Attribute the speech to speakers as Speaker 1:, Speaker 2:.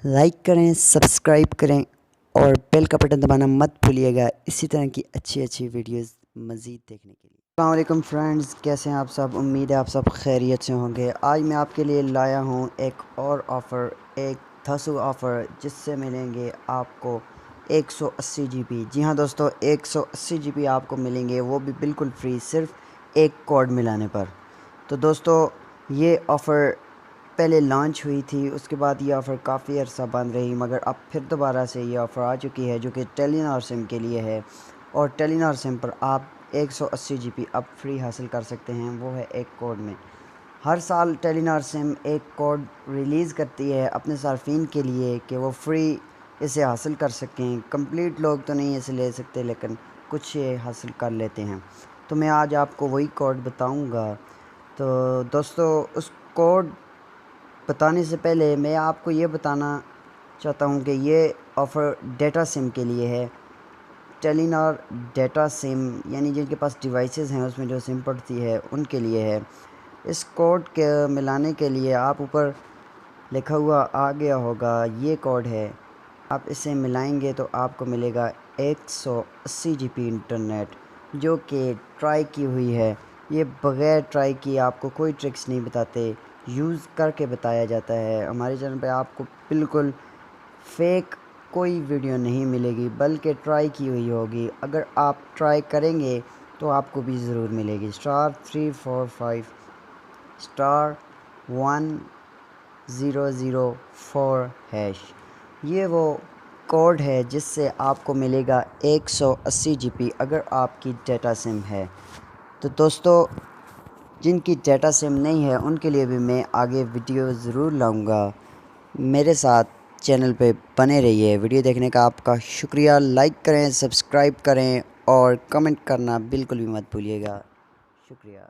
Speaker 1: Like करें, subscribe करें और बेल का बटन दबाना मत भूलिएगा इसी तरह की अच्छी वीडियोस मज़ीद देखने के लिए। अस्सलाम वालेकुम फ्रेंड्स, कैसे हैं आप सब? उम्मीद है आप सब खैरियत से होंगे। आज मैं आपके लिए लाया हूं एक और ऑफ़र, एक थसु ऑफ़र, जिससे मिलेंगे आपको 180 GB। जी हाँ दोस्तों, 180 GB आपको मिलेंगे, वो भी बिल्कुल फ्री, सिर्फ एक कोड मिलाने पर। तो दोस्तों, ये ऑफ़र पहले लॉन्च हुई थी, उसके बाद ये ऑफ़र काफ़ी अरसा बंद रही, मगर अब फिर दोबारा से ये ऑफ़र आ चुकी है, जो कि टेलीनॉर सिम के लिए है। और टेलीनॉर सिम पर आप 180 GB अब फ्री हासिल कर सकते हैं, वो है एक कोड में। हर साल टेलीनॉर सिम एक कोड रिलीज़ करती है अपने सार्फिन के लिए कि वो फ्री इसे हासिल कर सकें। कंप्लीट लोग तो नहीं इसे ले सकते, लेकिन कुछ ये हासिल कर लेते हैं। तो मैं आज आपको वही कोड बताऊंगा। तो दोस्तों, उस कोड बताने से पहले मैं आपको ये बताना चाहता हूँ कि ये ऑफ़र डेटा सिम के लिए है। टेलीनॉर डेटा सिम यानी जिनके पास डिवाइसेस हैं, उसमें जो सिम पड़ती है उनके लिए है। इस कोड के मिलाने के लिए आप ऊपर लिखा हुआ आ गया होगा, ये कोड है। आप इसे मिलाएंगे तो आपको मिलेगा 180 GB इंटरनेट, जो कि ट्राई की हुई है। ये बग़ैर ट्राई किए आपको कोई ट्रिक्स नहीं बताते, यूज़ करके बताया जाता है। हमारे चैनल पे आपको बिल्कुल फेक कोई वीडियो नहीं मिलेगी, बल्कि ट्राई की हुई होगी। अगर आप ट्राई करेंगे तो आपको भी ज़रूर मिलेगी। *345*1004#, ये वो कोड है जिससे आपको मिलेगा 180 GB अगर आपकी डेटा सिम है। तो दोस्तों, जिनकी डेटा सिम नहीं है उनके लिए भी मैं आगे वीडियो ज़रूर लाऊंगा। मेरे साथ चैनल पे बने रहिए। वीडियो देखने का आपका शुक्रिया। लाइक करें, सब्सक्राइब करें और कमेंट करना बिल्कुल भी मत भूलिएगा। शुक्रिया।